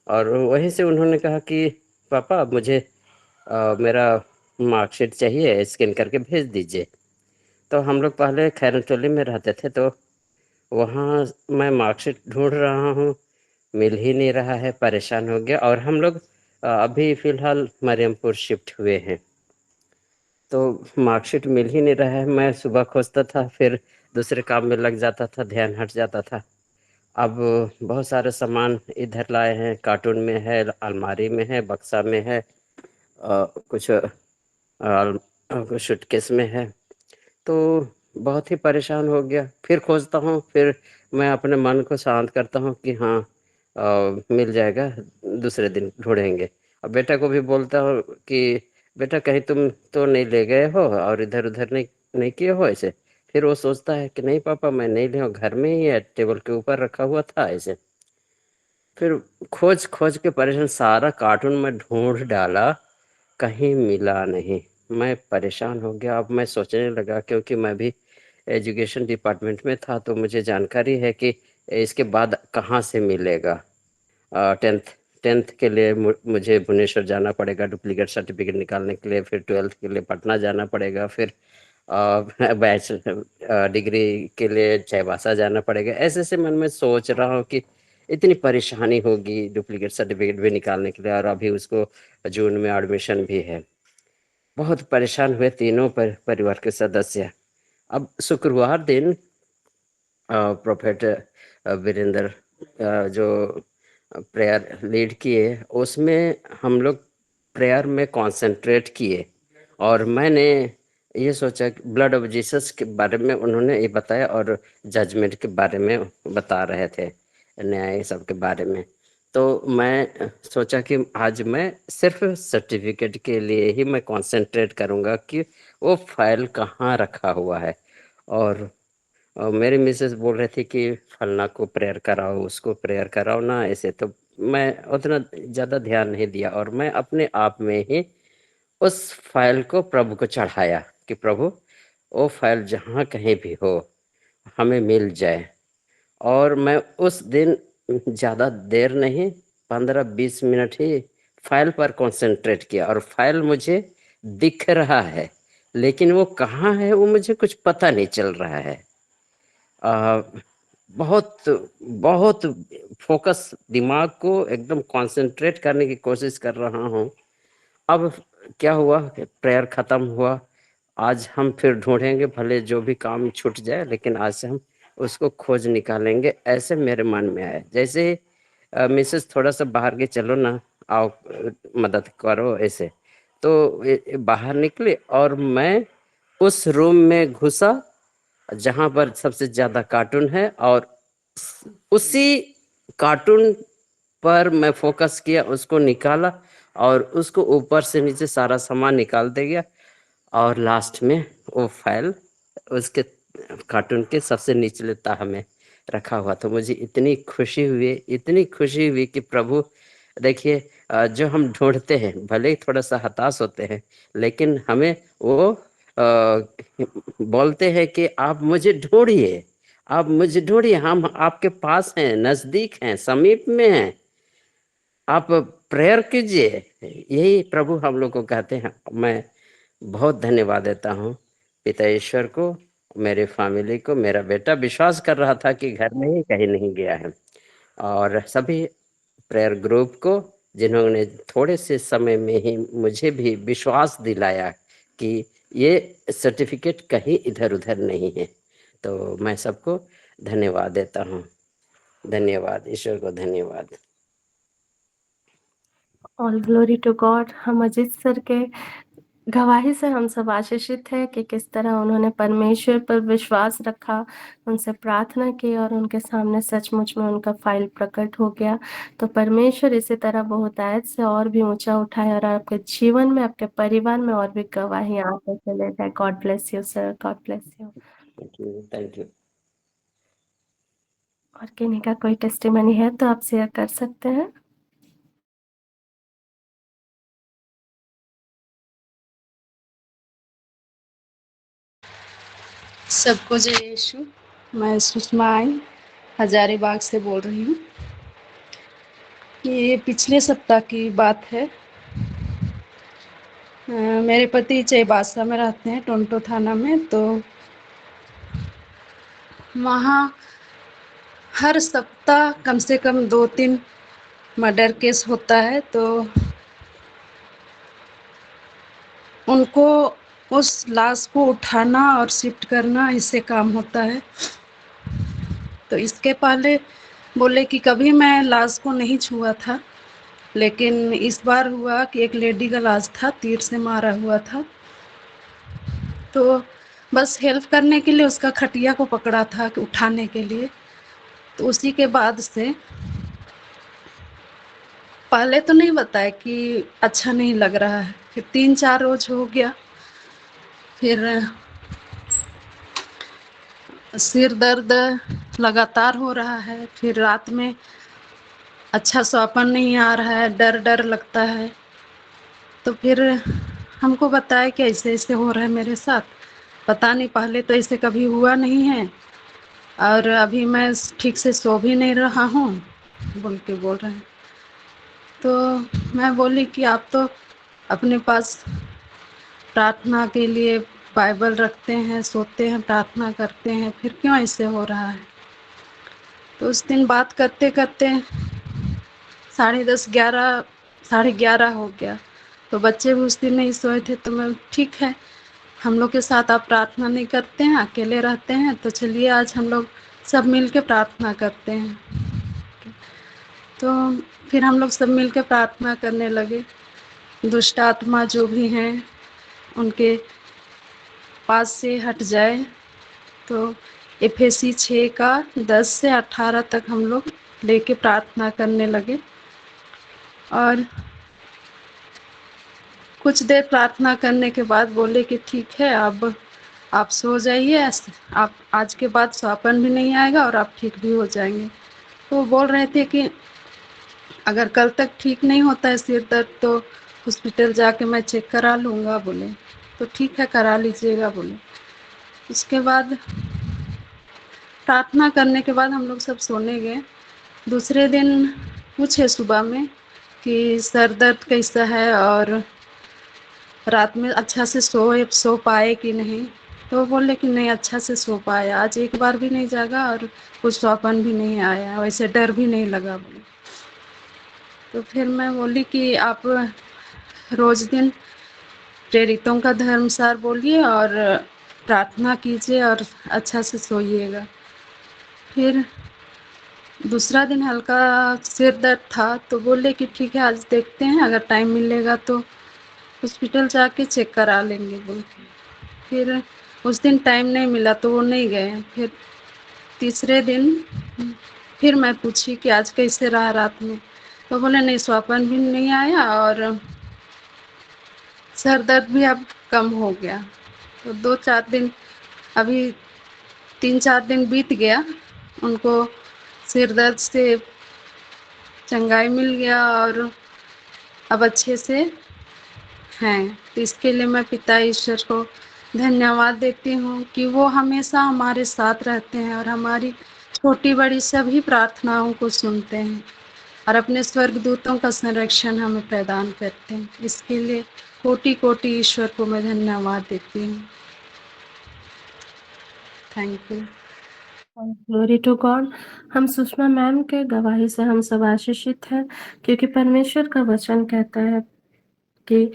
और वहीं से उन्होंने कहा कि पापा मुझे मेरा मार्कशीट चाहिए, स्कैन करके भेज दीजिए। तो हम लोग पहले खैरन टोली में रहते थे, तो वहाँ मैं मार्कशीट ढूंढ रहा हूँ, मिल ही नहीं रहा है, परेशान हो गया। और हम लोग अभी फ़िलहाल मरियमपुर शिफ्ट हुए हैं, तो मार्कशीट मिल ही नहीं रहा है। मैं सुबह खोजता था, फिर दूसरे काम में लग जाता था, ध्यान हट जाता था। अब बहुत सारे सामान इधर लाए हैं, कार्टून में है, अलमारी में है, बक्सा में है, कुछ कुछ सूटकेस में है। तो बहुत ही परेशान हो गया, फिर खोजता हूँ, फिर मैं अपने मन को शांत करता हूँ कि हाँ मिल जाएगा, दूसरे दिन ढूंढेंगे। और बेटा को भी बोलता हूँ कि बेटा कहीं तुम तो नहीं ले गए हो और इधर उधर नहीं नहीं किए हो ऐसे। फिर वो सोचता है कि नहीं पापा मैं नहीं ले, घर में ही है, टेबल के ऊपर रखा हुआ था ऐसे। फिर खोज खोज के परेशान, सारा कार्टून में ढूंढ डाला, कहीं मिला नहीं। मैं परेशान हो गया। अब मैं सोचने लगा, क्योंकि मैं भी एजुकेशन डिपार्टमेंट में था, तो मुझे जानकारी है कि इसके बाद कहाँ से मिलेगा। टेंथ टेंथ के लिए मुझे भुवनेश्वर जाना पड़ेगा डुप्लीकेट सर्टिफिकेट निकालने के लिए, फिर ट्वेल्थ के लिए पटना जाना पड़ेगा, फिर बैच डिग्री के लिए चाईबासा जाना पड़ेगा। ऐसे ऐसे मन में सोच रहा हूँ कि इतनी परेशानी होगी डुप्लीकेट सर्टिफिकेट भी निकालने के लिए, और अभी उसको जून में एडमिशन भी है। बहुत परेशान हुए तीनों परिवार के सदस्य। अब शुक्रवार दिन प्रोफेट वीरेंद्र जो प्रेयर लीड किए, उसमें हम लोग प्रेयर में कंसंट्रेट किए। और मैंने ये सोचा कि ब्लड ऑफ जीसस के बारे में उन्होंने ये बताया, और जजमेंट के बारे में बता रहे थे, न्याय सब के बारे में। तो मैं सोचा कि आज मैं सिर्फ सर्टिफिकेट के लिए ही मैं कंसंट्रेट करूंगा कि वो फाइल कहाँ रखा हुआ है। और मेरी मिसेस बोल रही थी कि फलना को प्रेयर कराओ, उसको प्रेयर कराओ ना ऐसे। तो मैं उतना ज़्यादा ध्यान नहीं दिया, और मैं अपने आप में ही उस फाइल को प्रभु को चढ़ाया कि प्रभु वो फाइल जहाँ कहीं भी हो हमें मिल जाए। और मैं उस दिन ज़्यादा देर नहीं, 15-20 मिनट ही फाइल पर कंसंट्रेट किया, और फाइल मुझे दिख रहा है, लेकिन वो कहाँ है वो मुझे कुछ पता नहीं चल रहा है। आ, बहुत बहुत फोकस, दिमाग को एकदम कंसंट्रेट करने की कोशिश कर रहा हूँ। अब क्या हुआ कि प्रेयर खत्म हुआ। आज हम फिर ढूंढेंगे, भले जो भी काम छूट जाए, लेकिन आज से हम उसको खोज निकालेंगे, ऐसे मेरे मन में आया। जैसे ही मिसेस थोड़ा सा बाहर के चलो ना, आओ मदद करो ऐसे। तो बाहर निकले, और मैं उस रूम में घुसा जहां पर सबसे ज्यादा कार्टून है, और उसी कार्टून पर मैं फोकस किया, उसको निकाला, और उसको ऊपर से नीचे सारा सामान निकाल दे गया। और लास्ट में वो फाइल उसके कार्टून के सबसे निचले तह में रखा हुआ। तो मुझे इतनी खुशी हुई, इतनी खुशी हुई कि प्रभु देखिए, जो हम ढूंढते हैं, भले ही थोड़ा सा हताश होते हैं, लेकिन हमें वो बोलते हैं कि आप मुझे ढूंढिए, आप मुझे ढूंढिए, हम आपके पास हैं, नजदीक हैं, समीप में हैं, आप प्रेयर कीजिए। यही प्रभु हम लोग को कहते हैं। मैं बहुत धन्यवाद देता हूँ पिता ईश्वर को, मेरे फैमिली को। मेरा बेटा विश्वास कर रहा था कि घर में ही कहीं नहीं गया है, और सभी प्रेयर ग्रुप को, जिन्होंने थोड़े से समय में ही मुझे भी विश्वास दिलाया कि ये सर्टिफिकेट कहीं इधर उधर नहीं है। तो मैं सबको धन्यवाद देता हूँ। धन्यवाद, ईश्वर को धन्यवाद। All glory to God. हम अजीत सर के गवाही से हम सब आशीषित हैं कि किस तरह उन्होंने परमेश्वर पर विश्वास रखा, उनसे प्रार्थना की और उनके सामने सचमुच में उनका फाइल प्रकट हो गया। तो परमेश्वर इसी तरह बहुतायत से और भी ऊंचा उठाए और आपके जीवन में, आपके परिवार में और भी गवाही आगे चले जाए। God bless you sir, God bless you. Thank you, thank you. और किन्हीं का कोई टेस्टिमनी है तो आप शेयर कर सकते हैं। सबको जय यीशु। मैं सुषमा आई हजारीबाग से बोल रही हूँ। ये पिछले सप्ताह की बात है। मेरे पति चाईबासा में रहते हैं, टोंटो थाना में। तो वहाँ हर सप्ताह कम से कम 2-3 मर्डर केस होता है। तो उनको उस लाश को उठाना और शिफ्ट करना, इससे काम होता है। तो इसके पहले बोले कि कभी मैं लाश को नहीं छुआ था, लेकिन इस बार हुआ कि एक लेडी का लाश था, तीर से मारा हुआ था। तो बस हेल्प करने के लिए उसका खटिया को पकड़ा था कि उठाने के लिए। तो उसी के बाद से पहले तो नहीं बताया कि अच्छा नहीं लग रहा है, फिर 3-4 रोज हो गया। फिर सिर दर्द लगातार हो रहा है, फिर रात में अच्छा स्वप्न नहीं आ रहा है, डर डर लगता है। तो फिर हमको बताया कि ऐसे ऐसे हो रहा है मेरे साथ, पता नहीं, पहले तो ऐसे कभी हुआ नहीं है और अभी मैं ठीक से सो भी नहीं रहा हूँ, बोल के बोल रहे हैं। तो मैं बोली कि आप तो अपने पास प्रार्थना के लिए बाइबल रखते हैं, सोते हैं, प्रार्थना करते हैं, फिर क्यों ऐसे हो रहा है। तो उस दिन बात करते करते 10:30 11 11:30 हो गया। तो बच्चे भी उस दिन नहीं सोए थे। तो मैं, ठीक है, हम लोग के साथ आप प्रार्थना नहीं करते हैं, अकेले रहते हैं, तो चलिए आज हम लोग सब मिल के प्रार्थना करते हैं। तो फिर हम लोग सब मिल के प्रार्थना करने लगे, दुष्ट आत्मा जो भी हैं उनके पास से हट जाए। तो एफेसी 6 का 10 से 18 तक हम लोग लेके प्रार्थना करने लगे। और कुछ देर प्रार्थना करने के बाद बोले कि ठीक है, अब आप सो जाइए, आप आज के बाद स्वप्न भी नहीं आएगा और आप ठीक भी हो जाएंगे। तो वो बोल रहे थे कि अगर कल तक ठीक नहीं होता है सिर दर्द तो हॉस्पिटल जाके मैं चेक करा लूँगा, बोले। तो ठीक है, करा लीजिएगा, बोले। उसके बाद प्रार्थना करने के बाद हम लोग सब सोने गए। दूसरे दिन पूछे सुबह में कि सर दर्द कैसा है और रात में अच्छा से सो पाए कि नहीं। तो वो बोले कि नहीं, अच्छा से सो पाए, आज एक बार भी नहीं जागा और कुछ स्वप्न भी नहीं आया, वैसे डर भी नहीं लगा, बोले। तो फिर मैं बोली कि आप रोज दिन प्रेरितों का धर्मसार बोलिए और प्रार्थना कीजिए और अच्छा से सोइएगा। फिर दूसरा दिन हल्का सिर दर्द था, तो बोले कि ठीक है, आज देखते हैं, अगर टाइम मिलेगा तो हॉस्पिटल जाके चेक करा लेंगे, बोल के। फिर उस दिन टाइम नहीं मिला तो वो नहीं गए। फिर तीसरे दिन फिर मैं पूछी कि आज कैसे रहा रात में। तो बोले नहीं, स्वप्न भी नहीं आया और सर दर्द भी अब कम हो गया। तो 2-4 दिन, अभी 3-4 दिन बीत गया, उनको सिर दर्द से चंगाई मिल गया और अब अच्छे से हैं। तो इसके लिए मैं पिता ईश्वर को धन्यवाद देती हूँ कि वो हमेशा हमारे साथ रहते हैं और हमारी छोटी बड़ी सभी प्रार्थनाओं को सुनते हैं और अपने स्वर्गदूतों का संरक्षण हमें प्रदान करते हैं। इसके लिए कोटि कोटि ईश्वर को मैं धन्यवाद देती हूँ। Thank you. Glory to God. हम सुषमा मैम के गवाही से हम सब आशीषित हैं, क्योंकि परमेश्वर का वचन कहता है कि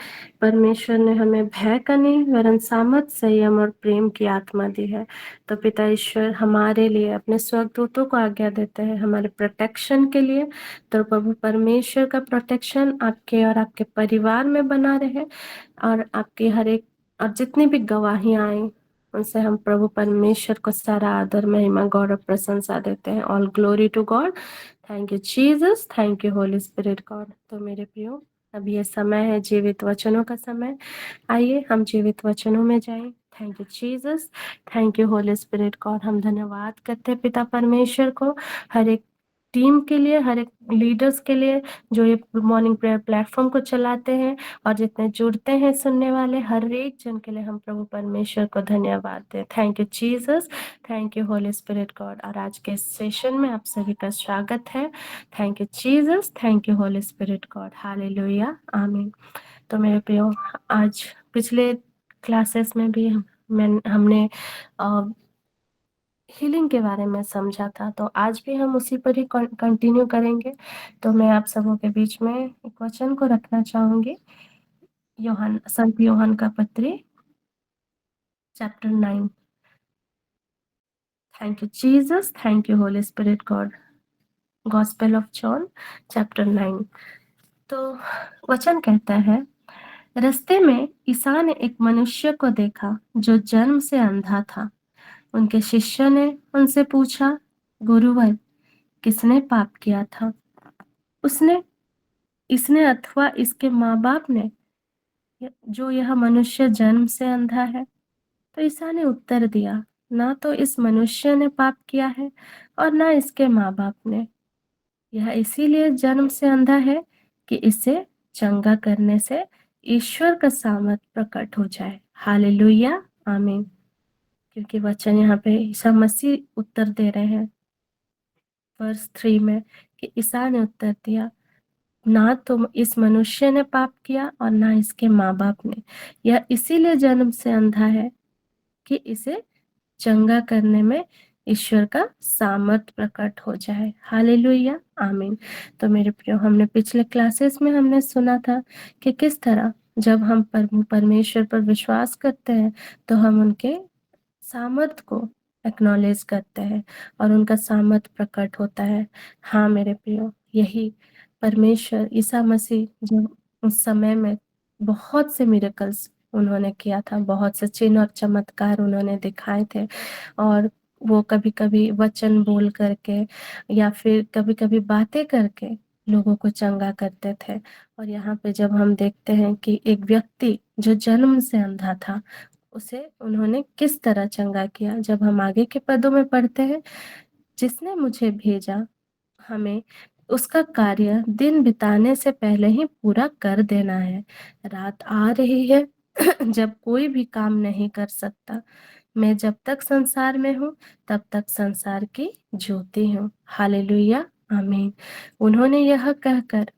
परमेश्वर ने हमें भय का नहीं वरन सामर्थ, संयम और प्रेम की आत्मा दी है। तो पिता ईश्वर हमारे लिए अपने स्वर्गदूतों को आज्ञा देते हैं हमारे प्रोटेक्शन के लिए। तो प्रभु परमेश्वर का प्रोटेक्शन आपके और आपके परिवार में बना रहे और आपकी हर एक और जितनी भी गवाहियां आई उनसे हम प्रभु परमेश्वर को सारा आदर, महिमा, गौरव, प्रशंसा देते हैं। All glory to God. Thank you Jesus, thank you holy spirit God. तो मेरे प्रियो, अब ये समय है जीवित वचनों का समय। आइए हम जीवित वचनों में जाएं। Thank you Jesus, thank you holy spirit God. हम धन्यवाद करते हैं पिता परमेश्वर को हर एक टीम के लिए, हर एक लीडर्स के लिए जो ये मॉर्निंग प्रेयर प्लेटफॉर्म को चलाते हैं, और जितने जुड़ते हैं सुनने वाले हर एक जन के लिए हम प्रभु परमेश्वर को धन्यवाद दें। Thank you Jesus, thank you holy spirit God. और आज के इस सेशन में आप सभी का स्वागत है। Thank you Jesus, thank you holy spirit God. Hallelujah, आमीन। तो मेरे प्रियो, आज पिछले क्लासेस में भी हमने हीलिंग के बारे में समझा था, तो आज भी हम उसी पर ही कंटिन्यू करेंगे। तो मैं आप सबों के बीच में एक वचन को रखना चाहूंगी, संत यूहन्ना का पत्री chapter 9। Thank you Jesus, thank you holy spirit God. Gospel of John chapter 9। तो वचन कहता है, रास्ते में ईसा ने एक मनुष्य को देखा जो जन्म से अंधा था। उनके शिष्यों ने उनसे पूछा, गुरुवर, किसने पाप किया था, इसने अथवा इसके माँ बाप ने, जो यह मनुष्य जन्म से अंधा है? तो ईसा ने उत्तर दिया, ना तो इस मनुष्य ने पाप किया है और ना इसके माँ बाप ने। यह इसीलिए जन्म से अंधा है कि इसे चंगा करने से ईश्वर का सामर्थ प्रकट हो जाए। हालेलुया, आमीन। क्योंकि वचन यहाँ पे ईसा मसीह उत्तर दे रहे हैं वर्स 3 में, कि ईसा ने उत्तर दिया, ना तो इस मनुष्य ने पाप किया और ना इसके माँ बाप ने। यह इसीलिए जन्म से अंधा है कि इसे चंगा करने में ईश्वर का सामर्थ प्रकट हो जाए। हालेलुया, आमीन। तो मेरे प्रियो, हमने पिछले क्लासेस में हमने सुना था कि किस तरह जब हम परमेश्वर पर विश्वास करते हैं तो हम उनके सामर्थ को एक्नॉलेज करते हैं और उनका सामर्थ प्रकट होता है। हाँ मेरे प्रियो, यही परमेश्वर ईसा मसीह जब उस समय में बहुत से मिरेकल्स उन्होंने किया था, बहुत से चिन्ह और चमत्कार उन्होंने दिखाए थे, और वो कभी कभी वचन बोल करके या फिर कभी कभी बातें करके लोगों को चंगा करते थे। और यहाँ पे जब हम देखते हैं कि एक व्यक्ति जो जन्म से अंधा था, उसे उन्होंने किस तरह चंगा किया, जब हम आगे के पदों में पढ़ते हैं, जिसने मुझे भेजा हमें उसका कार्य दिन बिताने से पहले ही पूरा कर देना है। रात आ रही है जब कोई भी काम नहीं कर सकता। मैं जब तक संसार में हूँ तब तक संसार की ज्योति हूँ। हालेलुया, आमीन। उन्होंने यह कहकर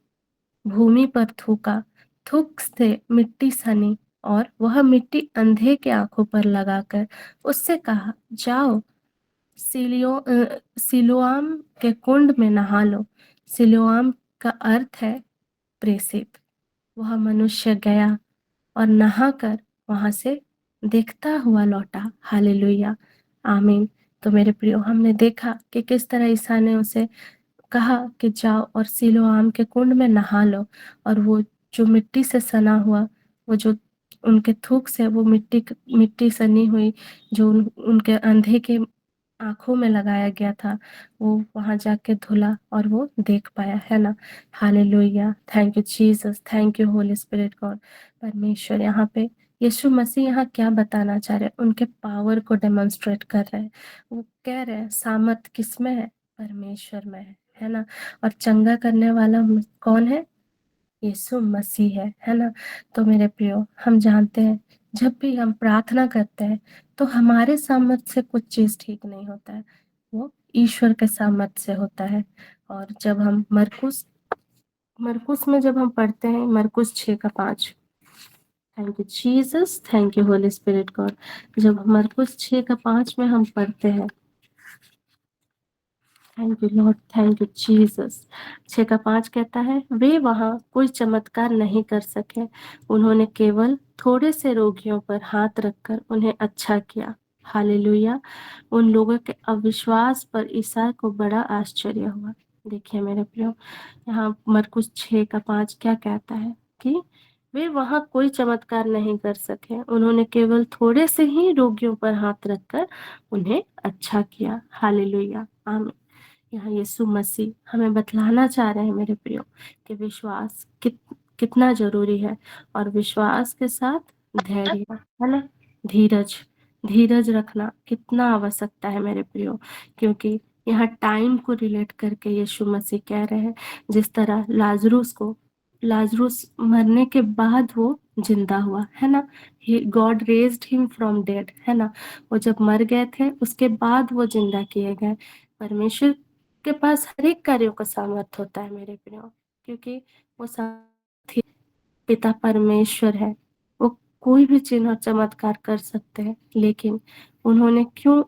भूमि पर थूका, थूक से मिट्टी सनी, और वह मिट्टी अंधे के आंखों पर लगाकर उससे कहा, जाओ सिलोआम के कुंड में नहा लो। सिलोआम का अर्थ है प्रेषित। वह मनुष्य गया और नहाकर वहां से देखता हुआ लौटा। हालेलुया, आमीन। तो मेरे प्रियो, हमने देखा कि किस तरह ईसा ने उसे कहा कि जाओ और सिलोआम के कुंड में नहा लो, और वो जो मिट्टी से सना हुआ, वो जो उनके थूक से वो मिट्टी सनी हुई जो उनके अंधे के आंखों में लगाया गया था, वो वहां जाके धुला और वो देख पाया, है ना। Hallelujah, thank you Jesus, thank you holy spirit God. परमेश्वर यहाँ पे यीशु मसीह यहाँ क्या बताना चाह रहे हैं, उनके पावर को डेमोन्स्ट्रेट कर रहे हैं। वो कह रहे हैं सामर्थ किसमें है, परमेश्वर में है ना। और चंगा करने वाला कौन है, यीशु मसीह है ना। तो मेरे प्रियो, हम जानते हैं जब भी हम प्रार्थना करते हैं तो हमारे सामर्थ्य से कुछ चीज ठीक नहीं होता है, वो ईश्वर के सामर्थ्य से होता है। और जब हम मरकुस में जब हम पढ़ते हैं, मरकुस 6:5, thank you Jesus, thank you holy spirit God. जब मरकुस 6:5 में हम पढ़ते हैं, thank you Lord, thank you Jesus. 6:5 कहता है, वे वहां कोई चमत्कार नहीं कर सके, उन्होंने केवल थोड़े से रोगियों पर हाथ रखकर उन्हें अच्छा किया। हालेलुया। उन लोगों के अविश्वास पर ईसा को बड़ा आश्चर्य हुआ। देखिए मेरे प्रियो, यहाँ मरकुस 6:5 क्या कहता है कि वे वहां कोई चमत्कार नहीं कर सके, उन्होंने केवल थोड़े से ही रोगियों पर हाथ रखकर उन्हें अच्छा किया। हालेलुया, आमीन। यहाँ यीशु मसीह हमें बतलाना चाह रहे हैं मेरे प्रियो कि विश्वास कितना जरूरी है, और विश्वास के साथ धैर्य, है ना, धीरज रखना कितना आवश्यकता है मेरे प्रियो। क्योंकि यहाँ टाइम को रिलेट करके यीशु मसीह कह रहे हैं, जिस तरह लाजरूस मरने के बाद वो जिंदा हुआ, है ना? God raised him from dead, है ना? वो जब मर गए थे उसके बाद वो जिंदा किए गए। परमेश्वर के पास हर एक कार्यों का सामर्थ्य होता है मेरे प्रियो, क्योंकि वो सामर्थ्य पिता परमेश्वर है। वो कोई भी चिन्ह और चमत्कार कर सकते हैं, लेकिन उन्होंने क्यों,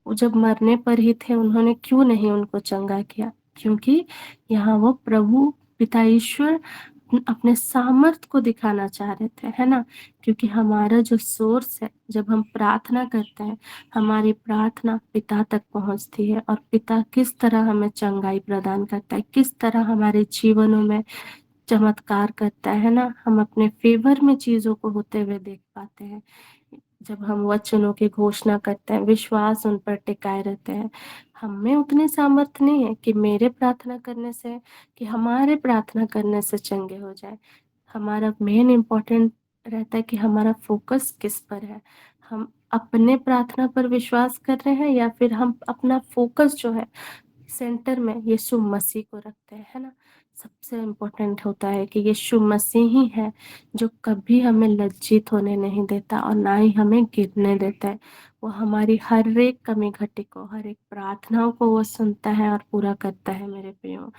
वो जब मरने पर ही थे, उन्होंने क्यों नहीं उनको चंगा किया? क्योंकि यहाँ वो प्रभु पिता ईश्वर अपने सामर्थ को दिखाना चाह रहे थे, है ना? क्योंकि हमारा जो सोर्स है, जब हम प्रार्थना करते हैं, हमारी प्रार्थना पिता तक पहुंचती है, और पिता किस तरह हमें चंगाई प्रदान करता है, किस तरह हमारे जीवनों में चमत्कार करता है ना? हम अपने फेवर में चीजों को होते हुए देख पाते हैं जब हम वचनों की घोषणा करते हैं, विश्वास उन पर टिकाए रहते हैं। हम में उतनी सामर्थ्य नहीं है कि मेरे प्रार्थना करने से, कि हमारे प्रार्थना करने से चंगे हो जाए। हमारा मेन इम्पोर्टेंट रहता है कि हमारा फोकस किस पर है। हम अपने प्रार्थना पर विश्वास कर रहे हैं, या फिर हम अपना फोकस जो है सेंटर में यीशु मसीह को रखते हैं, है ना? सबसे इम्पोर्टेंट होता है कि यीशु मसीह ही है जो कभी हमें लज्जित होने नहीं देता और ना ही हमें गिरने देता है। वो हमारी हर एक कमी घटी को, हर एक प्रार्थनाओं को वो सुनता है और पूरा करता है मेरे प्रियो।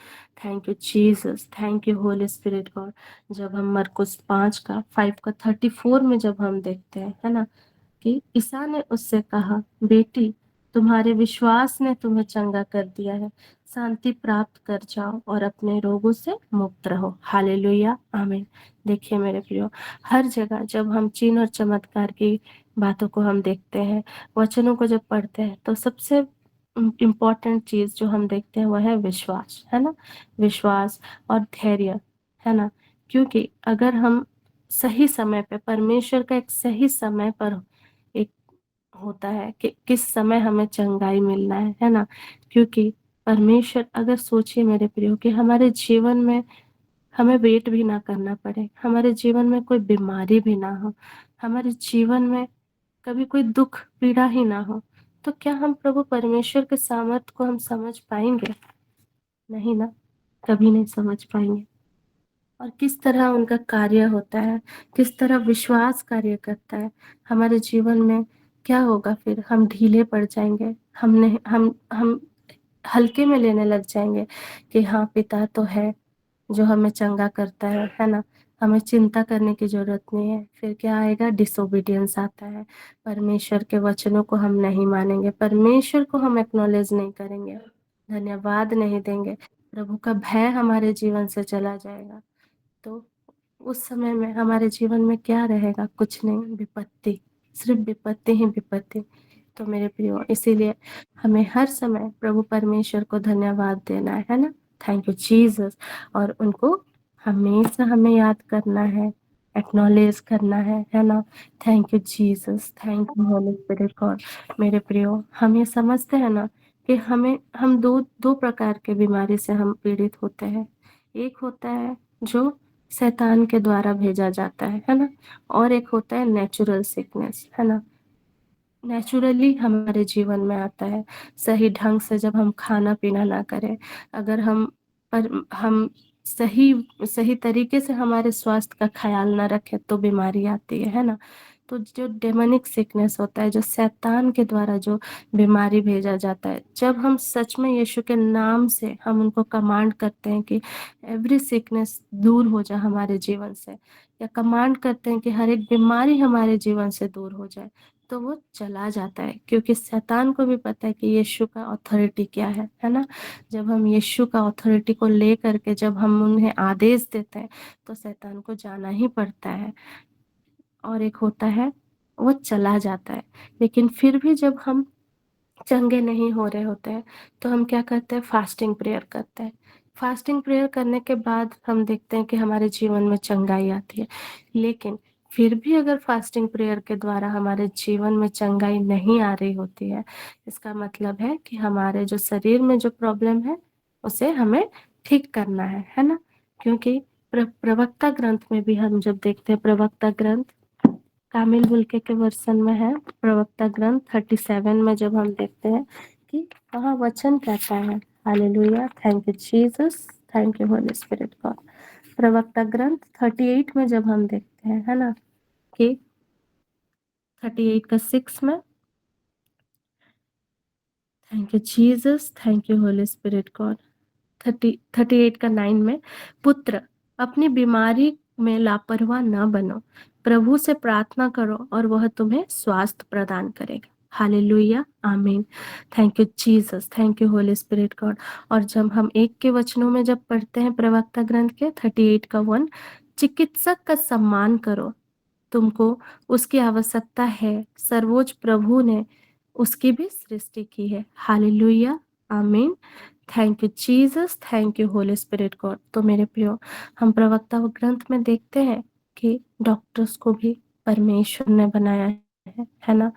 Thank you Jesus, thank you holy spirit God. जब हम मरकुस 5 का 34 में जब हम देखते हैं, है ना, कि ईसा ने उससे कहा, बेटी, तुम्हारे विश्वास ने तुम्हें चंगा कर दिया है, शांति प्राप्त कर जाओ और अपने रोगों से मुक्त रहो। हालेलुया, आमीन। देखिए मेरे प्रियो, हर जगह जब हम चिन्ह और चमत्कार की बातों को हम देखते हैं, वचनों को जब पढ़ते हैं, तो सबसे इम्पोर्टेंट चीज जो हम देखते हैं वह है विश्वास, है ना? विश्वास और धैर्य, है ना? क्योंकि अगर हम सही समय पे, परमेश्वर का एक सही समय पर एक होता है कि किस समय हमें चंगाई मिलना है ना? क्योंकि परमेश्वर, अगर सोचिए मेरे प्रियो कि हमारे जीवन में हमें वेट भी ना करना पड़े, हमारे जीवन में कोई बीमारी भी ना हो, हमारे जीवन में कभी कोई दुख पीड़ा ही ना हो, तो क्या हम प्रभु परमेश्वर के सामर्थ्य को हम समझ पाएंगे? नहीं ना, कभी नहीं समझ पाएंगे। और किस तरह उनका कार्य होता है, किस तरह विश्वास कार्य करता है हमारे जीवन में। क्या होगा फिर? हम ढीले पड़ जाएंगे, हम हल्के में लेने लग जाएंगे कि हाँ, पिता तो है जो हमें चंगा करता है ना? हमें चिंता करने की जरूरत नहीं है। फिर क्या आएगा? डिसोबीडियंस आता है। परमेश्वर के वचनों को हम नहीं मानेंगे, परमेश्वर को हम एक्नॉलेज नहीं करेंगे, धन्यवाद नहीं देंगे, प्रभु का भय हमारे जीवन से चला जाएगा। तो उस समय में हमारे जीवन में क्या रहेगा? कुछ नहीं, विपत्ति, सिर्फ विपत्ति ही विपत्ति। तो मेरे प्रियो, इसीलिए हमें हर समय प्रभु परमेश्वर को धन्यवाद देना है ना? Thank you Jesus. और उनको हमेशा हमें याद करना है, एक्नॉलेज करना है ना? Thank you Jesus, thank you holy spirit God. मेरे प्रियो, हम ये समझते हैं ना कि हम दो दो प्रकार के बीमारी से हम पीड़ित होते हैं। एक होता है जो शैतान के द्वारा भेजा जाता है ना? और एक होता है नेचुरल सिकनेस, है ना? नेचुरली हमारे जीवन में आता है, सही ढंग से जब हम खाना पीना ना करें, अगर हम सही सही तरीके से हमारे स्वास्थ्य का ख्याल ना रखें, तो बीमारी आती है ना? तो जो डेमोनिक सिकनेस होता है, जो शैतान के द्वारा जो बीमारी भेजा जाता है, जब हम सच में यीशु के नाम से हम उनको कमांड करते हैं कि एवरी सिकनेस दूर हो जाए हमारे जीवन से, या कमांड करते हैं कि हर एक बीमारी हमारे जीवन से दूर हो जाए, तो वो चला जाता है। क्योंकि शैतान को भी पता है कि यीशु का अथॉरिटी क्या है ना? जब हम यीशु का अथॉरिटी को ले करके जब हम उन्हें आदेश देते हैं, तो शैतान को जाना ही पड़ता है। और एक होता है, वो चला जाता है। लेकिन फिर भी जब हम चंगे नहीं हो रहे होते हैं, तो हम क्या करते हैं? फास्टिंग प्रेयर करते हैं। फास्टिंग प्रेयर करने के बाद हम देखते हैं कि हमारे जीवन में चंगाई आती है। लेकिन फिर भी अगर फास्टिंग प्रेयर के द्वारा हमारे जीवन में चंगाई नहीं आ रही होती है, इसका मतलब है कि हमारे जो शरीर में जो प्रॉब्लम है, उसे हमें ठीक करना है ना? क्योंकि प्रवक्ता ग्रंथ में भी हम जब देखते हैं, प्रवक्ता ग्रंथ कामिल बुल्के के वर्सन में है, प्रवक्ता ग्रंथ 37 में जब हम देखते हैं कि वहाँ वचन कहता है। Hallelujah, thank you Jesus, thank you holy spirit God. प्रवक्ता ग्रंथ 38 में जब हम देखते हैं, है ना, कि 38 का 6 में, thank you Jesus, thank you holy spirit God. 38 का 9 में, पुत्र अपनी बीमारी में लापरवाह न बनो, प्रभु से प्रार्थना करो और वह तुम्हें स्वास्थ्य प्रदान करेगा। हालेलुया, आमीन। Thank you Jesus, thank you holy spirit God. और जब हम 1 के वचनों में जब पढ़ते हैं प्रवक्ता ग्रंथ के 38 का 1, चिकित्सक का सम्मान करो, तुमको उसकी आवश्यकता है, सर्वोच्च प्रभु ने उसकी भी सृष्टि की है। हालेलुया, आमीन। Thank you Jesus, thank you holy spirit God. तो मेरे प्रियो, हम प्रवक्ता ग्रंथ में देखते हैं कि डॉक्टर्स को भी परमेश्वर ने बनाया है ना,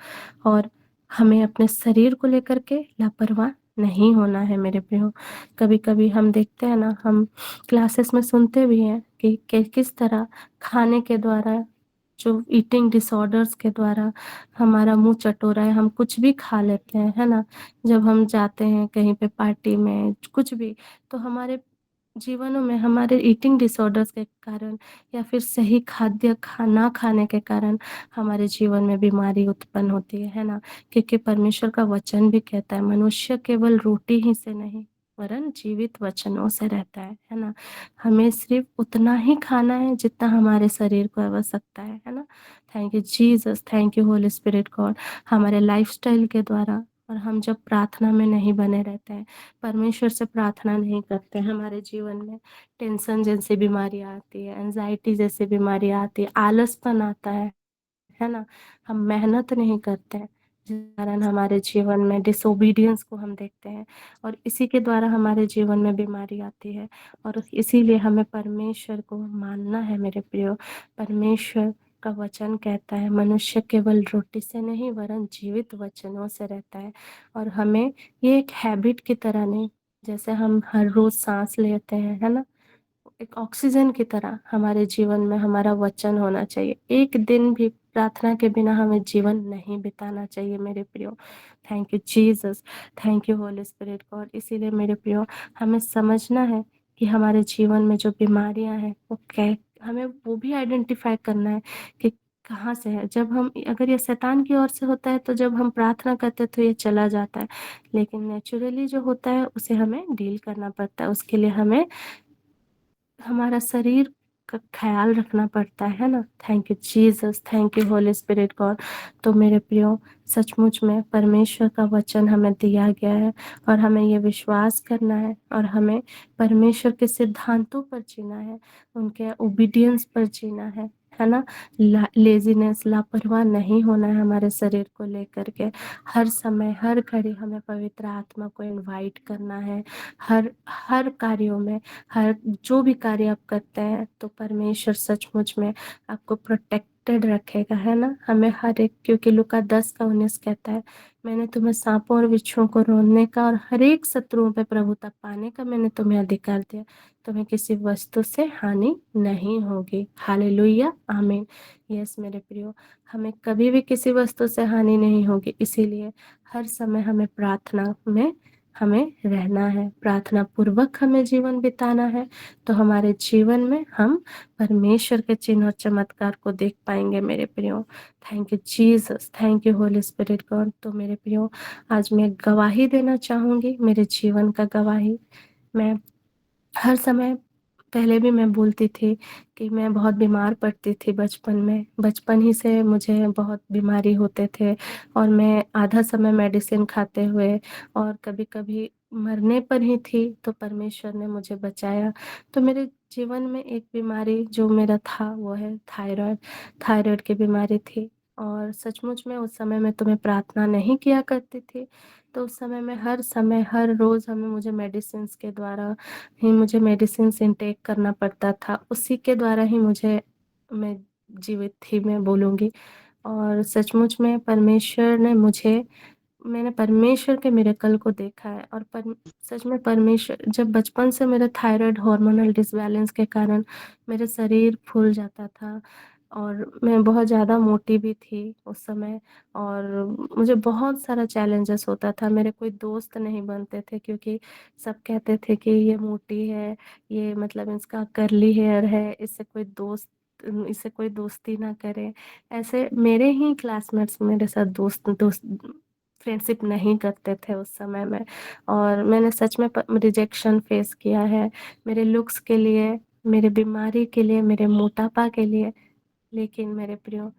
और हमें अपने शरीर को लेकर के लापरवाह नहीं होना है मेरे प्रियो। कभी कभी हम देखते हैं ना, हम क्लासेस में सुनते भी हैं कि किस तरह खाने के द्वारा, जो ईटिंग डिसऑर्डर्स के द्वारा हमारा मुंह चटोरा है, हम कुछ भी खा लेते हैं, है ना। जब हम जाते हैं कहीं पे पार्टी में कुछ भी, तो हमारे जीवनों में हमारे ईटिंग डिसऑर्डर्स के कारण या फिर सही खाद्य खाना खाने के कारण हमारे जीवन में बीमारी उत्पन्न होती है ना। क्योंकि परमेश्वर का वचन भी कहता है, मनुष्य केवल रोटी ही से नहीं वरन जीवित वचनों से रहता है ना। हमें सिर्फ उतना ही खाना है जितना हमारे शरीर को आवश्यकता है ना। Thank you Jesus, thank you holy spirit God. हमारे लाइफस्टाइल के द्वारा, और हम जब प्रार्थना में नहीं बने रहते हैं, परमेश्वर से प्रार्थना नहीं करते हैं, हमारे जीवन में टेंशन जैसी बीमारियां आती है, एंजाइटी जैसी बीमारियां आती है, आलसपन आता है ना। हम मेहनत नहीं करते हैं, जिस कारण हमारे जीवन में डिसोबीडियंस को हम देखते हैं, और इसी के द्वारा हमारे जीवन में बीमारी आती है। और इसीलिए हमें परमेश्वर को मानना है मेरे प्रियो। परमेश्वर का वचन कहता है, मनुष्य केवल रोटी से नहीं वरन जीवित वचनों से रहता है। और हमें ये एक हैबिट की तरह नहीं, जैसे हम हर रोज सांस लेते हैं, है ना, एक ऑक्सीजन की तरह हमारे जीवन में हमारा वचन होना चाहिए। एक दिन भी प्रार्थना के बिना हमें जीवन नहीं बिताना चाहिए मेरे प्रियो। Thank you Jesus, thank you holy spirit God. इसीलिए मेरे प्रियो, हमें समझना है कि हमारे जीवन में जो बीमारियां हैं वो क्या, हमें वो भी आइडेंटिफाई करना है कि कहाँ से है। जब हम, अगर ये शैतान की ओर से होता है तो जब हम प्रार्थना करते हैं तो ये चला जाता है, लेकिन नेचुरली जो होता है उसे हमें डील करना पड़ता है। उसके लिए हमें हमारा शरीर का ख्याल रखना पड़ता है ना। Thank you Jesus, thank you holy spirit God. तो मेरे प्रियो, सचमुच में परमेश्वर का वचन हमें दिया गया है, और हमें ये विश्वास करना है, और हमें परमेश्वर के सिद्धांतों पर जीना है, उनके ओबीडियंस पर जीना है ना। लेजीनेस, लापरवाह नहीं होना है हमारे शरीर को लेकर के। हर समय हर घड़ी हमें पवित्र आत्मा को इनवाइट करना है, हर हर कार्यों में, हर जो भी कार्य आप करते हैं, तो परमेश्वर सचमुच में आपको प्रोटेक्टेड रखेगा, है ना। हमें हर एक, क्योंकि लूका 10:19 कहता है, मैंने तुम्हें सांपों और बिच्छुओं को रोकने का और हर एक शत्रुओं पे प्रभुता पाने का मैंने तुम्हें अधिकार दिया, तुम्हें किसी वस्तु से हानि नहीं होगी। हालेलुया, आमीन। यस मेरे प्रियो, हमें कभी भी किसी वस्तु से हानि नहीं होगी। इसीलिए हर समय हमें प्रार्थना में हमें रहना है, प्रार्थना पूर्वक हमें जीवन बिताना है, तो हमारे जीवन में हम परमेश्वर के चिन्ह और चमत्कार को देख पाएंगे मेरे प्रियो। Thank you Jesus, thank you holy spirit God. तो मेरे प्रियो, आज मैं गवाही देना चाहूंगी, मेरे जीवन का गवाही। मैं हर समय, पहले भी मैं बोलती थी कि मैं बहुत बीमार पड़ती थी बचपन में, बचपन ही से मुझे बहुत बीमारी होते थे, और मैं आधा समय मेडिसिन खाते हुए और कभी कभी मरने पर ही थी, तो परमेश्वर ने मुझे बचाया। तो मेरे जीवन में एक बीमारी जो मेरा था वो है थायराइड। थायराइड की बीमारी थी, और सचमुच में उस समय में तो मैं प्रार्थना नहीं किया करती थी। तो उस समय में हर समय हर रोज़ मुझे मेडिसिन के द्वारा ही मुझे मेडिसिन इनटेक करना पड़ता था, उसी के द्वारा ही मैं जीवित थी, मैं बोलूँगी। और सचमुच में मैंने परमेश्वर के मिरेकल को देखा है, और सच में परमेश्वर, जब बचपन से मेरा थायराइड हार्मोनल डिसबैलेंस के कारण मेरा शरीर फूल जाता था, और मैं बहुत ज़्यादा मोटी भी थी उस समय और मुझे बहुत सारा चैलेंजेस होता था। मेरे कोई दोस्त नहीं बनते थे क्योंकि सब कहते थे कि ये मोटी है, ये मतलब इसका कर्ली हेयर है, इससे कोई दोस्ती ना करे। ऐसे मेरे ही क्लासमेट्स मेरे साथ दोस्त दोस्त फ्रेंडशिप नहीं करते थे उस समय में और मैंने सच में रिजेक्शन फेस किया है मेरे लुक्स के लिए, मेरे बीमारी के लिए, मेरे मोटापा के लिए। लेकिन मेरे प्रियो,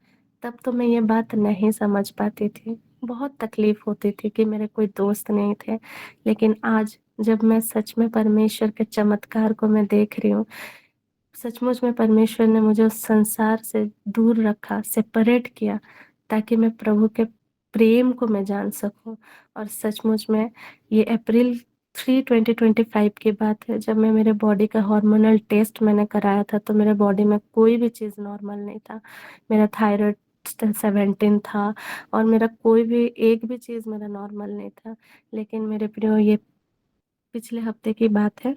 तब तो मैं ये बात नहीं समझ पाती थी। बहुत तकलीफ़ होती थी कि मेरे कोई दोस्त नहीं थे। लेकिन आज जब मैं सच में परमेश्वर के चमत्कार को मैं देख रही हूँ, सचमुच में परमेश्वर ने मुझे उस संसार से दूर रखा, सेपरेट किया, ताकि मैं प्रभु के प्रेम को मैं जान सकूँ। और सचमुच में ये अप्रैल 3, 2025 की बात है, जब मैं मेरे बॉडी का हार्मोनल टेस्ट मैंने कराया था, तो मेरे बॉडी में कोई भी चीज़ नॉर्मल नहीं था। मेरा थायरॉइड 17 था और मेरा कोई भी एक भी चीज़ मेरा नॉर्मल नहीं था। लेकिन मेरे प्रियो, ये पिछले हफ्ते की बात है,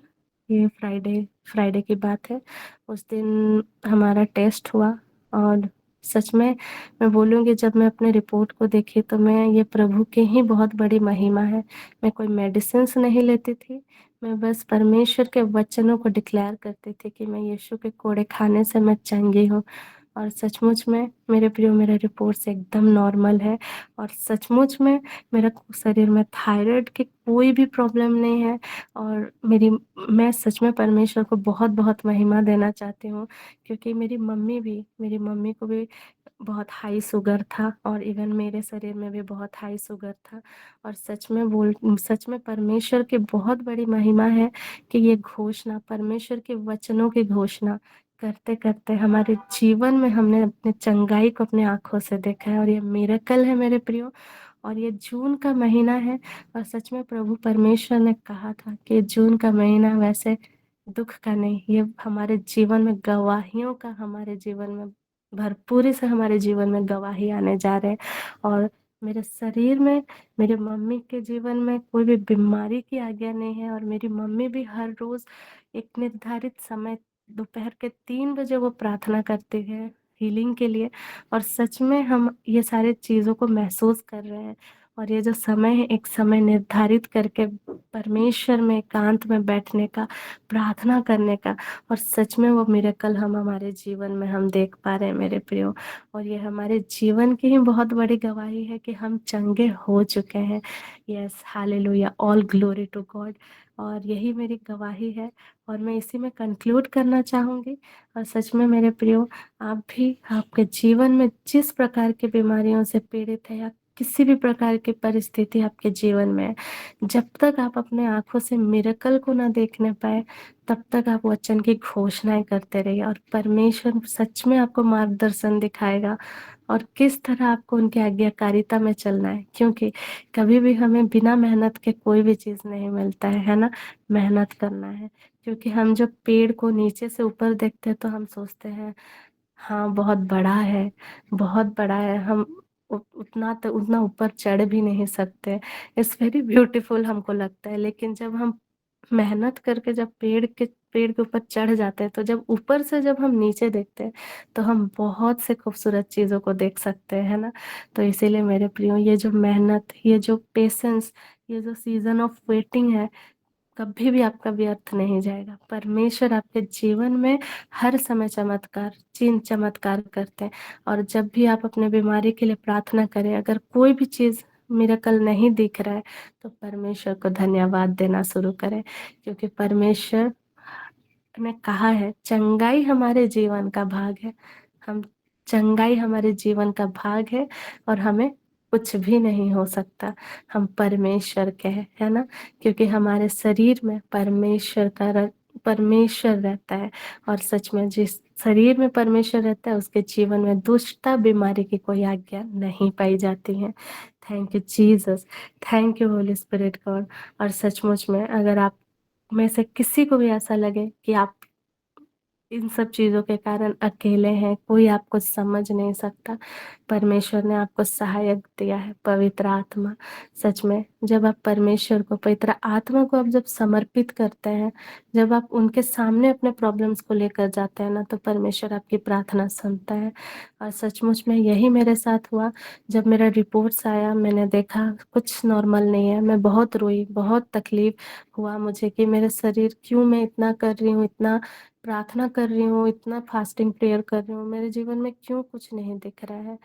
ये फ्राइडे की बात है। उस दिन हमारा टेस्ट हुआ और सच में मैं बोलूँगी, जब मैं अपने रिपोर्ट को देखी तो मैं ये प्रभु की ही बहुत बड़ी महिमा है। मैं कोई मेडिसिन्स नहीं लेती थी, मैं बस परमेश्वर के वचनों को डिक्लेयर करती थी कि मैं यीशु के कोड़े खाने से मैं चंगी हूँ। और सचमुच में मेरे प्रियो, मेरे रिपोर्ट्स एकदम नॉर्मल है और सचमुच में मेरा शरीर में थायरॉइड की कोई भी प्रॉब्लम नहीं है। और मैं सच में परमेश्वर को बहुत-बहुत महिमा देना चाहती हूँ, क्योंकि मेरी मम्मी को भी बहुत हाई शुगर था और इवन मेरे शरीर में भी बहुत हाई शुगर था। और सच में परमेश्वर की बहुत बड़ी महिमा है कि ये घोषणा, परमेश्वर के वचनों की घोषणा करते-करते हमारे जीवन में हमने अपनी चंगाई को अपनी आँखों से देखा है और ये मिरेकल है मेरे प्रियो। और ये जून का महीना है और सच में प्रभु परमेश्वर ने कहा था कि जून का महीना वैसे दुःख का नहीं, ये हमारे जीवन में गवाहियों का, हमारे जीवन में भरपूरी से हमारे जीवन में गवाही आने जा रहे हैं। और मेरे शरीर में, मेरे मम्मी के जीवन में कोई भी बीमारी की आज्ञा नहीं है और मेरी मम्मी भी हर रोज़ एक निर्धारित समय दोपहर के 3 बजे वो प्रार्थना करती है हीलिंग के लिए। और सच में हम ये सारी चीज़ों को महसूस कर रहे हैं और ये जो समय है, एक समय निर्धारित करके परमेश्वर में एकांत में बैठने का, प्रार्थना करने का, और सच में वो मिरेकल हम हमारे जीवन में हम देख पा रहे हैं मेरे प्रियो। और ये हमारे जीवन की ही बहुत बड़ी गवाही है कि हम चंगे हो चुके हैं। Yes, hallelujah, all glory to God. और यही मेरी गवाही है और मैं इसी में कंक्लूड करना चाहूँगी। और सच में मेरे प्रियो, आप भी आपके जीवन में जिस प्रकार की बीमारियों से पीड़ित हैं या किसी भी प्रकार की परिस्थिति आपके जीवन में है, जब तक आप अपने आँखों से मिरेकल को ना देखने पाएँ, तब तक आप वचन की घोषणाएँ करते रहिए और परमेश्वर सच में आपको मार्गदर्शन दिखाएगा और किस तरह आपको उनकी आज्ञाकारिता में चलना है। क्योंकि कभी भी हमें बिना मेहनत के कोई भी चीज़ नहीं मिलता है ना? मेहनत करना है, क्योंकि हम जब पेड़ को नीचे से ऊपर देखते हैं तो हम सोचते हैं, हाँ, बहुत बड़ा है, हम उतना ऊपर चढ़ भी नहीं सकते। इट्स वेरी ब्यूटीफुल हमको लगता है, लेकिन जब हम मेहनत करके जब पेड़ के ऊपर चढ़ जाते हैं, तो जब हम नीचे देखते हैं, तो हम बहुत से खूबसूरत चीज़ों को देख सकते हैं, है ना? तो इसीलिए मेरे प्रियो, ये जो मेहनत, ये जो पेशेंस, ये जो सीज़न ऑफ वेटिंग है, कभी भी आपका व्यर्थ नहीं जाएगा। परमेश्वर आपके जीवन में हर समय चिन्ह चमत्कार करते हैं। और जब भी आप अपने बीमारी के लिए प्रार्थना करें, अगर कोई भी चीज़ मिरेकल नहीं दिख रहा है, तो परमेश्वर को धन्यवाद देना शुरू करें, क्योंकि परमेश्वर ने कहा है, चंगाई हमारे जीवन का भाग है। हम चंगाई हमारे जीवन का भाग है और हमें कुछ भी नहीं हो सकता। हम परमेश्वर के हैं, है ना? क्योंकि हमारे शरीर में परमेश्वर रहता है और सच में जिस शरीर में परमेश्वर रहता है, उसके जीवन में दुष्टता, बीमारी की कोई आज्ञा नहीं पाई जाती है। Thank you Jesus, thank you holy spirit God. और सचमुच में अगर आप में से किसी को भी ऐसा लगे कि आप इन सब चीज़ों के कारण अकेले हैं, कोई आपको समझ नहीं सकता। परमेश्वर ने आपको सहायक दिया है, पवित्र आत्मा। सच में जब आप परमेश्वर को, पवित्र आत्मा को आप जब समर्पित करते हैं, जब आप उनके सामने अपने प्रॉब्लम्स को लेकर जाते हैं ना, तो परमेश्वर आपकी प्रार्थना सुनता है। और सचमुच में यही मेरे साथ हुआ। जब मेरा रिपोर्ट्स आया, मैंने देखा कुछ नॉर्मल नहीं है। मैं बहुत रोई, बहुत तकलीफ हुआ मुझे कि मेरे शरीर क्यों, मैं इतना कर रही हूँ, इतना प्रार्थना कर रही हूँ, इतना फास्टिंग प्रेयर कर रही हूँ, मेरे जीवन में क्यों कुछ नहीं दिख रहा है।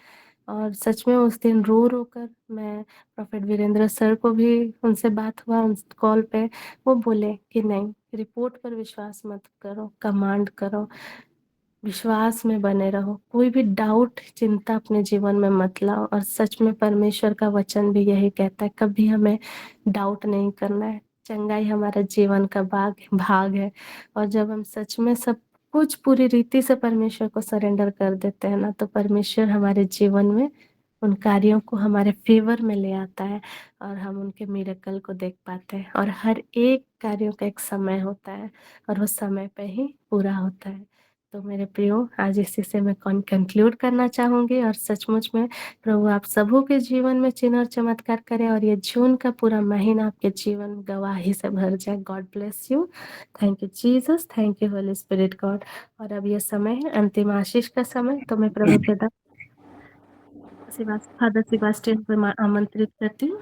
और सच में उस दिन रो कर मैं प्रोफेट वीरेंद्र सर को भी, उनसे बात हुआ उस कॉल पे, वो बोले कि नहीं, रिपोर्ट पर विश्वास मत करो, कमांड करो, विश्वास में बने रहो, कोई भी डाउट, चिंता अपने जीवन में मत लाओ। और सच में परमेश्वर का वचन भी यही कहता है, कभी हमें डाउट नहीं करना है। चंगाई हमारा जीवन का भाग है। और जब हम सच में सब कुछ पूरी रीति से परमेश्वर को सरेंडर कर देते हैं ना, तो परमेश्वर हमारे जीवन में उन कार्यों को हमारे फेवर में ले आता है और हम उनके मिरेकल को देख पाते हैं। और हर एक कार्यों का एक समय होता है और वो समय पे ही पूरा होता है। तो मेरे प्रियो, आज इसी से मैं कंक्लूड करना चाहूंगी। और सचमुच में प्रभु आप सबों के जीवन में चिन्ह और चमत्कार करें और ये जून का पूरा महीना आपके जीवन में गवाही से भर जाए। God bless you. Thank you Jesus, thank you holy spirit God. और अब ये समय है अंतिम आशीष का समय, तो मैं प्रभु के दास फादर सेबास्टियन को आमंत्रित करती हूँ।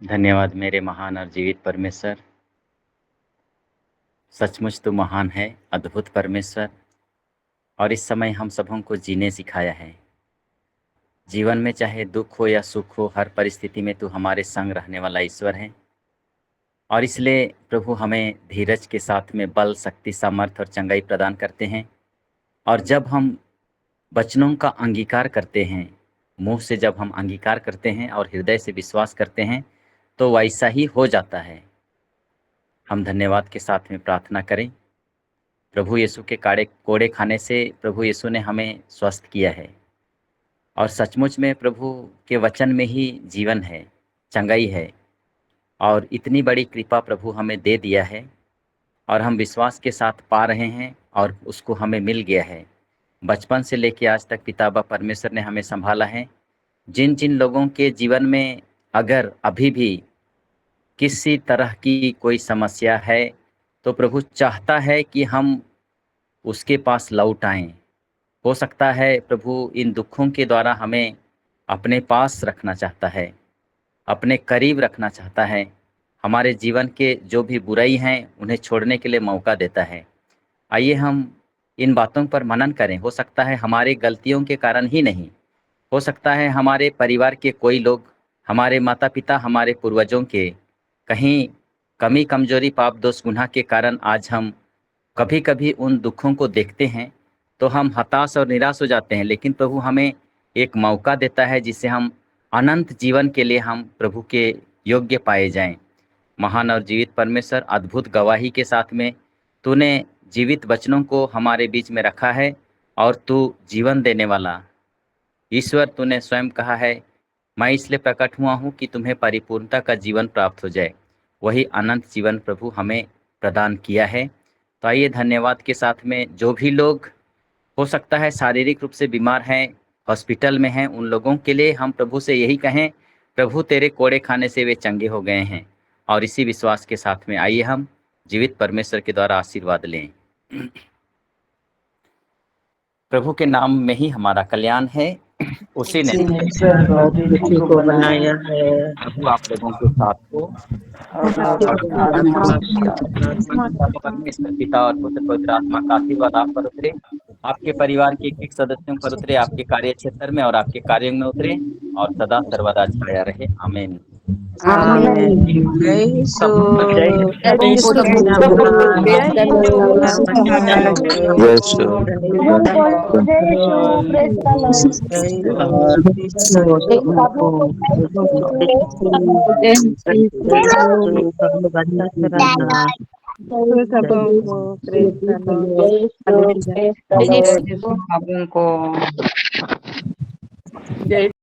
धन्यवाद मेरे महान और जीवित परमेश्वर। सचमुच तो महान है, अद्भुत परमेश्वर। और इस समय हम सबों को जीने सिखाया है। जीवन में चाहे दुख हो या सुख हो, हर परिस्थिति में तू हमारे संग रहने वाला ईश्वर है। और इसलिए प्रभु हमें धीरज के साथ में बल, शक्ति, सामर्थ्य और चंगाई प्रदान करते हैं। और जब हम वचनों का अंगीकार करते हैं, मुंह से जब हम अंगीकार करते हैं और हृदय से विश्वास करते हैं, तो वैसा ही हो जाता है। हम धन्यवाद के साथ में प्रार्थना करें। प्रभु यीशु के कोड़े खाने से प्रभु यीशु ने हमें स्वस्थ किया है। और सचमुच में प्रभु के वचन में ही जीवन है, चंगाई है। और इतनी बड़ी कृपा प्रभु हमें दे दिया है और हम विश्वास के साथ पा रहे हैं और उसको हमें मिल गया है। बचपन से लेकर आज तक पिताबा परमेश्वर ने हमें संभाला है। जिन जिन लोगों के जीवन में अगर अभी भी किसी तरह की कोई समस्या है, तो प्रभु चाहता है कि हम उसके पास लौट आएं। हो सकता है प्रभु इन दुखों के द्वारा हमें अपने पास रखना चाहता है, अपने करीब रखना चाहता है। हमारे जीवन के जो भी बुराई हैं उन्हें छोड़ने के लिए मौका देता है। आइए हम इन बातों पर मनन करें। हो सकता है हमारे गलतियों के कारण ही नहीं, हो सकता है हमारे परिवार के कोई लोग, हमारे माता पिता, हमारे पूर्वजों के कहीं कमी, कमजोरी, पाप, दोष, गुनाह के कारण आज हम कभी कभी उन दुखों को देखते हैं तो हम हताश और निराश हो जाते हैं। लेकिन प्रभु हमें एक मौका देता है जिससे हम अनंत जीवन के लिए हम प्रभु के योग्य पाए जाएं। महान और जीवित परमेश्वर, अद्भुत गवाही के साथ में तूने जीवित वचनों को हमारे बीच में रखा है और तू जीवन देने वाला ईश्वर, तूने स्वयं कहा है, मैं इसलिए प्रकट हुआ हूँ कि तुम्हें परिपूर्णता का जीवन प्राप्त हो जाए। वही अनंत जीवन प्रभु हमें प्रदान किया है। तो आइए धन्यवाद के साथ में, जो भी लोग हो सकता है शारीरिक रूप से बीमार हैं, हॉस्पिटल में हैं, उन लोगों के लिए हम प्रभु से यही कहें, प्रभु तेरे कोड़े खाने से वे चंगे हो गए हैं। और इसी विश्वास के साथ में आइए हम जीवित परमेश्वर के द्वारा आशीर्वाद लें। प्रभु के नाम में ही हमारा कल्याण है। उसी ने पृथ्वी को बनाया है प्रभु आप लोगों के साथ हो। परमेश्वर पिता और पुत्र पवित्र आत्मा का आशीर्वाद आप पर उतरे, आपके परिवार के एक एक सदस्यों पर उतरे, आपके कार्य क्षेत्र में और आपके कार्यों में उतरे और सदा सर्वदा छाया रहे। आमीन। को